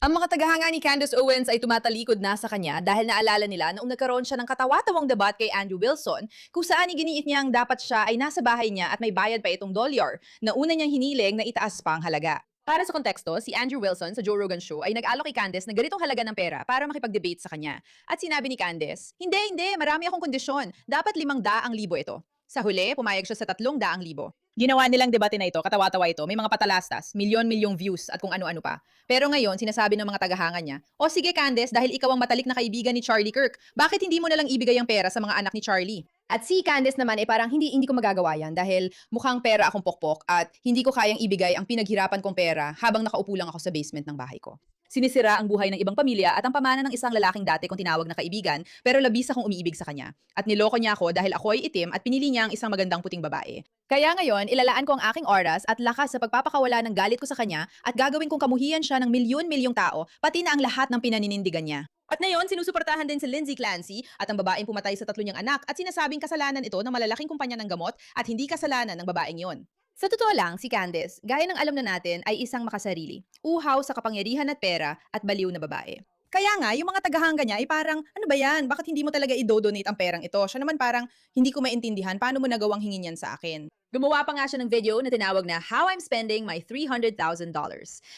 Ang mga tagahanga ni Candace Owens ay tumatalikod na sa kanya dahil naalala nila noong nagkaroon siya ng katawa-tawang debat kay Andrew Wilson kung saan iginiit niyang dapat siya ay nasa bahay niya at may bayad pa itong dolyar na una niyang hiniling na itaas pa ang halaga. Para sa konteksto, si Andrew Wilson sa Joe Rogan Show ay nag-alok kay Candace ng ganitong halaga ng pera para makipag-debate sa kanya. At sinabi ni Candace, hindi, marami akong kondisyon. Dapat 500,000 ito. Sa huli, pumayag siya sa 300,000. Ginawa nilang debate na ito, katawa-tawa ito, may mga patalastas, milyon-milyong views at kung ano-ano pa. Pero ngayon, sinasabi ng mga tagahanga niya, o sige Candace, dahil ikaw ang matalik na kaibigan ni Charlie Kirk, bakit hindi mo nalang ibigay ang pera sa mga anak ni Charlie? At si Candace naman ay parang hindi ko magagawa yan dahil mukhang pera akong pokpok at hindi ko kayang ibigay ang pinaghirapan kong pera habang nakaupo lang ako sa basement ng bahay ko. Sinisira ang buhay ng ibang pamilya at ang pamana ng isang lalaking dati kong tinawag na kaibigan pero labis akong umiibig sa kanya. At niloko niya ako dahil ako ay itim at pinili niya ang isang magandang puting babae. Kaya ngayon, ilalaan ko ang aking oras at lakas sa pagpapakawala ng galit ko sa kanya at gagawin kong kamuhian siya ng milyon-milyong tao pati na ang lahat ng pinaninindigan niya. At ngayon, sinusuportahan din si Lindsay Clancy at ang babaeng pumatay sa 3 niyang anak at sinasabing kasalanan ito ng malalaking kumpanya ng gamot at hindi kasalanan ng babaeng yon. Sa totoo lang, si Candace, gaya ng alam na natin, ay isang makasarili, uhaw sa kapangyarihan at pera at baliw na babae. Kaya nga, yung mga tagahanga niya ay parang, ano ba yan? Bakit hindi mo talaga i-donate ang perang ito? Siya naman parang, hindi ko maintindihan paano mo nagawang hingin yan sa akin. Gumawa pa nga siya ng video na tinawag na How I'm Spending My $300,000.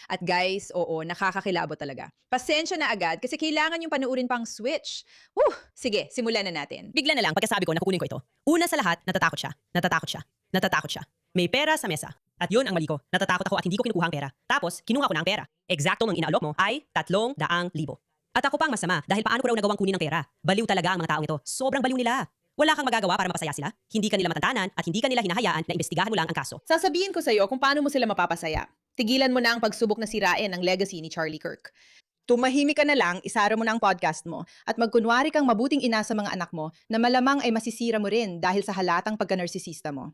At guys, oo, nakakakilabot talaga. Pasensya na agad kasi kailangan yung panuurin pang switch. Sige, simulan na natin. Bigla na lang pagkasabi ko na kukunin ko ito. Una sa lahat, natatakot siya. Natatakot siya. Natatakot siya. May pera sa mesa. At yun ang mali ko. Natatakot ako at hindi ko kinukuha ang pera. Tapos, kinuha ko na ang pera. Eksakto ng inaalok mo ay 300,000. At ako pang masama dahil paano ko raw nagawang kunin ng pera. Baliw talaga ang mga taong ito. Sobrang baliw nila. Wala kang magagawa para mapasaya sila. Hindi ka nila matantanan at hindi ka nila hinahayaan na imbestigahan mo lang ang kaso. Sasabihin ko sa iyo kung paano mo sila mapapasaya. Tigilan mo na ang pagsubok na sirain ang legacy ni Charlie Kirk. Tumahimik ka na lang, isara mo na ang podcast mo, at magkunwari kang mabuting ina sa mga anak mo na malamang ay masisira mo rin dahil sa halatang pagka-narsisista mo.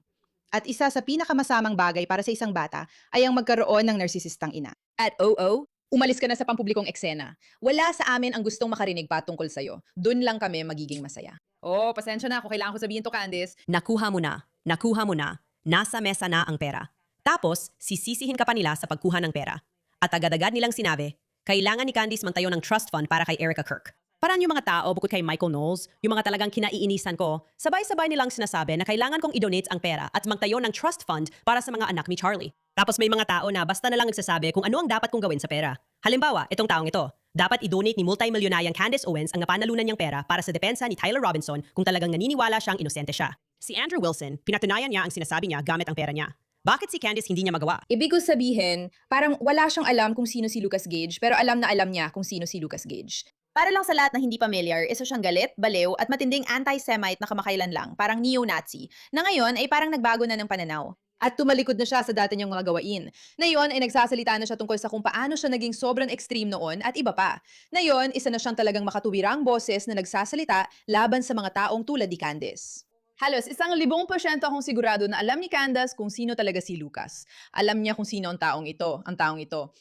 At isa sa pinakamasamang bagay para sa isang bata ay ang magkaroon ng narsisistang ina. At oo, umalis ka na sa pampublikong eksena. Wala sa amin ang gustong makarinig pa tungkol sa'yo. Doon lang kami magiging masaya. Oh, pasensya na ako. Kailangan ko sabihin to, Candice. Nakuha mo na. Nakuha mo na. Nasa mesa na ang pera. Tapos, sisisihin ka pa nila sa pagkuha ng pera. At agad-agad nilang sinabi, kailangan ni Candice magtayo ng trust fund para kay Erica Kirk. Parang yung mga tao bukod kay Michael Knowles, yung mga talagang kinaiinisan ko, sabay-sabay nilang sinasabi na kailangan kong i-donate ang pera at magtayo ng trust fund para sa mga anak ni Charlie. Tapos may mga tao na basta na lang nagsasabi kung ano ang dapat kong gawin sa pera. Halimbawa, itong taong ito, dapat i-donate ni multimilyonaryang Candace Owens ang napanalunan niyang pera para sa depensa ni Tyler Robinson kung talagang naniniwala siyang inosente siya. Si Andrew Wilson, pinatunayan niya ang sinasabi niya gamit ang pera niya. Bakit si Candice hindi niya magawa? Ibig ko sabihin, parang wala siyang alam kung sino si Lucas Gage, pero alam na alam niya kung sino si Lucas Gage. Para lang sa lahat na hindi familiar, isa siyang galit, baliw, at matinding anti-Semite na kamakailan lang, parang neo-Nazi, na ngayon ay parang nagbago na ng pananaw. At tumalikod na siya sa dati niyang mga gawain. Ngayon ay nagsasalita na siya tungkol sa kung paano siya naging sobrang extreme noon at iba pa. Ngayon, isa na siyang talagang makatuwirang boses na nagsasalita laban sa mga taong tulad ni Candice. Halos 1,000% akong sigurado na alam ni Candace kung sino talaga si Lucas. Alam niya kung sino ang taong ito.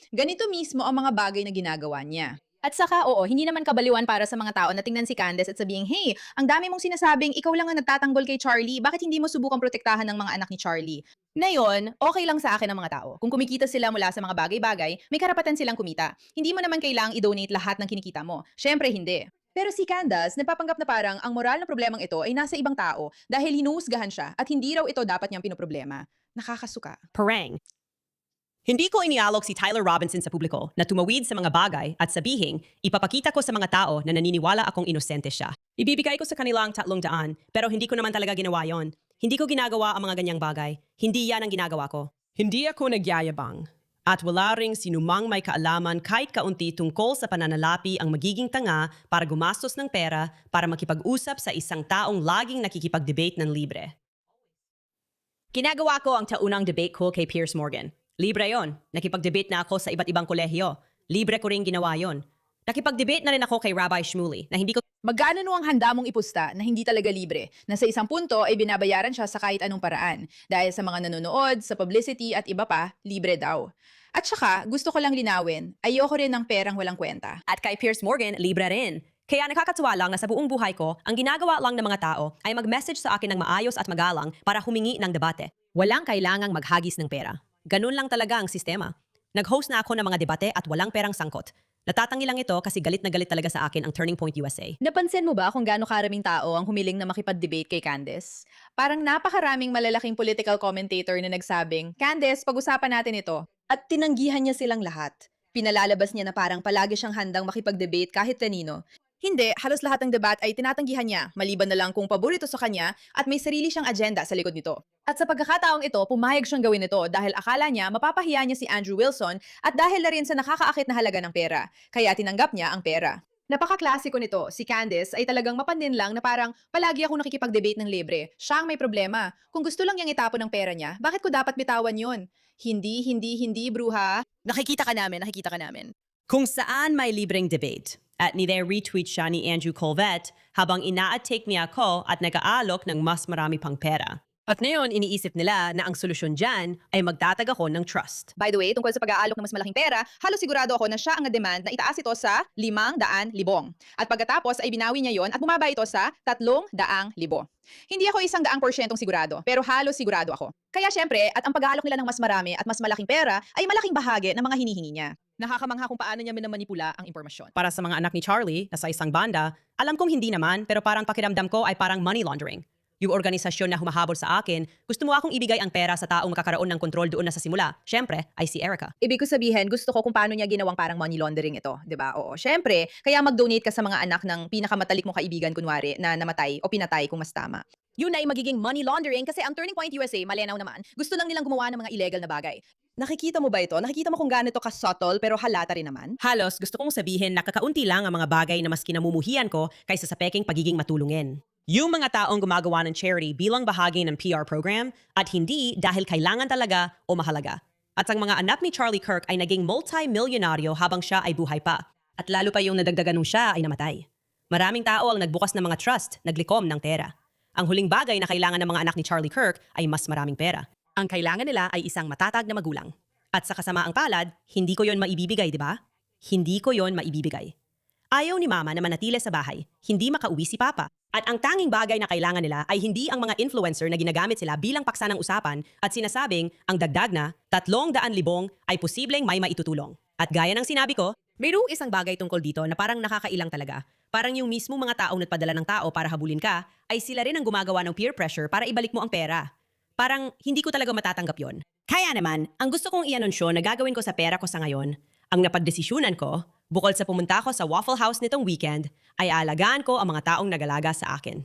Ganito mismo ang mga bagay na ginagawa niya. At saka, oo, hindi naman kabaliwan para sa mga tao na tingnan si Candace at sabihing, hey, ang dami mong sinasabing ikaw lang ang nagtatanggol kay Charlie, bakit hindi mo subukang protektahan ng mga anak ni Charlie? Ngayon, okay lang sa akin ang mga tao. Kung kumikita sila mula sa mga bagay-bagay, may karapatan silang kumita. Hindi mo naman kailangang i-donate lahat ng kinikita mo. Syempre, hindi. Pero si Candace, napapanggap na parang ang moral na problemang ito ay nasa ibang tao dahil hinuhusgahan siya at hindi raw ito dapat niyang pinoproblema. Nakakasuka. Parang. Hindi ko inialok si Tyler Robinson sa publiko na tumawid sa mga bagay at sabihing ipapakita ko sa mga tao na naniniwala akong inosente siya. Ibibigay ko sa kanila ang 300, pero hindi ko naman talaga ginawa yon. Hindi ko ginagawa ang mga ganyang bagay. Hindi yan ang ginagawa ko. Hindi ako nagyayabang. At wala ring sinumang may kaalaman kahit kaunti tungkol sa pananalapi ang magiging tanga para gumastos ng pera para makipag-usap sa isang taong laging nakikipag-debate ng libre. Ginagawa ko ang taunang debate ko kay Piers Morgan. Libre yon. Nakipag-debate na ako sa iba't ibang kolehiyo. Libre ko rin ginawa yon. Nakipag-debate na rin ako kay Rabbi Shmuley na hindi ko... Magkano ang handa mong ipusta na hindi talaga libre, na sa isang punto ay binabayaran siya sa kahit anong paraan. Dahil sa mga nanonood, sa publicity at iba pa, libre daw. At saka, gusto ko lang linawin, ayoko rin ng perang walang kwenta. At kay Piers Morgan, libre rin. Kaya nakakatuwa lang na sa buong buhay ko, ang ginagawa lang ng mga tao ay mag-message sa akin ng maayos at magalang para humingi ng debate. Walang kailangang maghagis ng pera. Ganun lang talaga ang sistema. Nag-host na ako ng mga debate at walang perang sangkot. Natatangi lang ito kasi galit na galit talaga sa akin ang Turning Point USA. Napansin mo ba kung gaano karaming tao ang humiling na makipag-debate kay Candice? Parang napakaraming malalaking political commentator na nagsabing, Candice, pag-usapan natin ito. At tinanggihan niya silang lahat. Pinalalabas niya na parang palagi siyang handang makipag-debate kahit kanino. Hindi, halos lahat ng debat ay tinatanggihan niya, maliban na lang kung paborito sa kanya at may sarili siyang agenda sa likod nito. At sa pagkakataong ito, pumayag siyang gawin ito dahil akala niya mapapahiya niya si Andrew Wilson at dahil na rin sa nakakaakit na halaga ng pera. Kaya tinanggap niya ang pera. Napaka-klasiko nito. Si Candice ay talagang mapandin lang na parang palagi ako nakikipag-debate ng libre. Siya ang may problema. Kung gusto lang niyang itapon ng pera niya, bakit ko dapat bitawan yon? Hindi, bruha. Nakikita ka namin. Kung saan may libreng debate. At nire-retweet siya ni Andrew Colvette habang ina-take niya ako at nag-aalok ng mas marami pang pera. At ngayon, iniisip nila na ang solusyon dyan ay magtatag ako ng trust. By the way, tungkol sa pag-aalok ng mas malaking pera, halos sigurado ako na siya ang demand na itaas ito sa 500,000. At pagkatapos ay binawi niya yon at bumaba ito sa 300,000. Hindi ako 100% sigurado, pero halos sigurado ako. Kaya syempre, at ang pag-aalok nila ng mas marami at mas malaking pera ay malaking bahagi ng mga hinihingi niya. Nakakamangha kung paano niya minamanipula ang impormasyon. Para sa mga anak ni Charlie na sa isang banda, alam kong hindi naman pero parang pakiramdam ko ay parang money laundering. Yung organisasyon na humahabol sa akin, gusto mo akong ibigay ang pera sa taong makakaroon ng kontrol doon na sa simula. Syempre, ay si Erica. Ibig ko sabihin, gusto ko kung paano niya ginawang parang money laundering ito, 'di ba? Oo, syempre, kaya mag-donate ka sa mga anak ng pinakamatalik mong kaibigan kunwari na namatay o pinatay kung mas tama. Yun ay magiging money laundering kasi ang Turning Point USA, malinaw naman, gusto lang nilang gumawa ng mga illegal na bagay. Nakikita mo ba ito? Nakikita mo kung gaano ito ka-subtle pero halata rin naman? Halos gusto kong sabihin na kakaunti lang ang mga bagay na mas kinamumuhian ko kaysa sa peking pagiging matulungin. Yung mga taong gumagawa ng charity bilang bahagi ng PR program at hindi dahil kailangan talaga o mahalaga. At ang mga anak ni Charlie Kirk ay naging multi-milyonaryo habang siya ay buhay pa. At lalo pa yung nadagdagan nung siya ay namatay. Maraming tao ang nagbukas ng mga trust, naglikom ng pera. Ang huling bagay na kailangan ng mga anak ni Charlie Kirk ay mas maraming pera. Ang kailangan nila ay isang matatag na magulang. At sa kasamaang palad, hindi ko yon maibibigay, di ba? Hindi ko yon maibibigay. Ayaw ni Mama na manatili sa bahay, hindi makauwi si Papa. At ang tanging bagay na kailangan nila ay hindi ang mga influencer na ginagamit sila bilang paksa ng usapan at sinasabing ang dagdag na 300,000 ay posibleng may maitutulong. At gaya ng sinabi ko, mayroong isang bagay tungkol dito na parang nakakailang talaga. Parang yung mismo mga taong nagpadala ng tao para habulin ka, ay sila rin ang gumagawa ng peer pressure para ibalik mo ang pera. Parang hindi ko talaga matatanggap yon. Kaya naman, ang gusto kong i-anunsyo na gagawin ko sa pera ko sa ngayon, ang napagdesisyonan ko, bukod sa pumunta ko sa Waffle House nitong weekend, ay aalagaan ko ang mga taong nagalaga sa akin.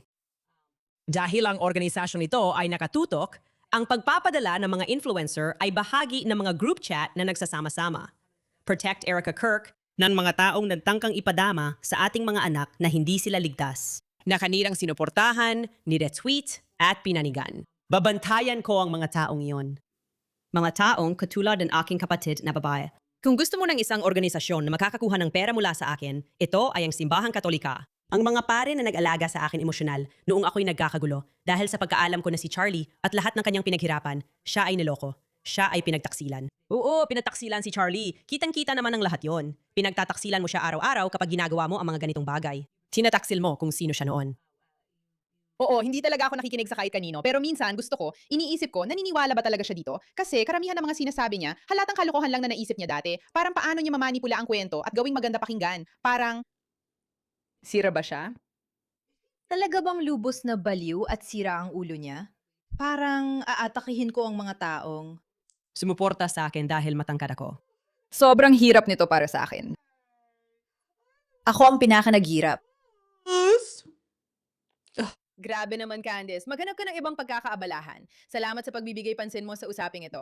Dahil ang organisasyong ito ay nakatutok, ang pagpapadala ng mga influencer ay bahagi ng mga group chat na nagsasama-sama. Protect Erica Kirk ng mga taong nagtangkang ipadama sa ating mga anak na hindi sila ligtas. Na kanirang sinuportahan, niretweet at pinanigan. Babantayan ko ang mga taong iyon. Mga taong katulad ng aking kapatid na babae. Kung gusto mo ng isang organisasyon na makakakuha ng pera mula sa akin, ito ay ang Simbahang Katolika. Ang mga pare na nag-alaga sa akin emosyonal noong ako'y nagkakagulo dahil sa pagkaalam ko na si Charlie at lahat ng kanyang pinaghirapan, siya ay niloko. Siya ay pinagtaksilan. Oo, pinagtaksilan si Charlie. Kitang-kita naman ang lahat yon. Pinagtataksilan mo siya araw-araw kapag ginagawa mo ang mga ganitong bagay. Tinataksil mo kung sino siya noon. Oo, hindi talaga ako nakikinig sa kahit kanino. Pero minsan, gusto ko, iniisip ko, naniniwala ba talaga siya dito? Kasi karamihan ng mga sinasabi niya, halatang kalokohan lang na naisip niya dati. Parang paano niya mamanipula ang kwento at gawing maganda pakinggan. Parang, sira ba siya? Talaga bang lubos na baliw at sira ang ulo niya? Parang aatakihin ko ang mga taong. Sumuporta sa akin dahil matangkad ako. Sobrang hirap nito para sa akin. Ako ang pinaka-naghirap. Grabe naman, Candice. Maghanap ka ng ibang pagkakaabalahan. Salamat sa pagbibigay pansin mo sa usaping ito.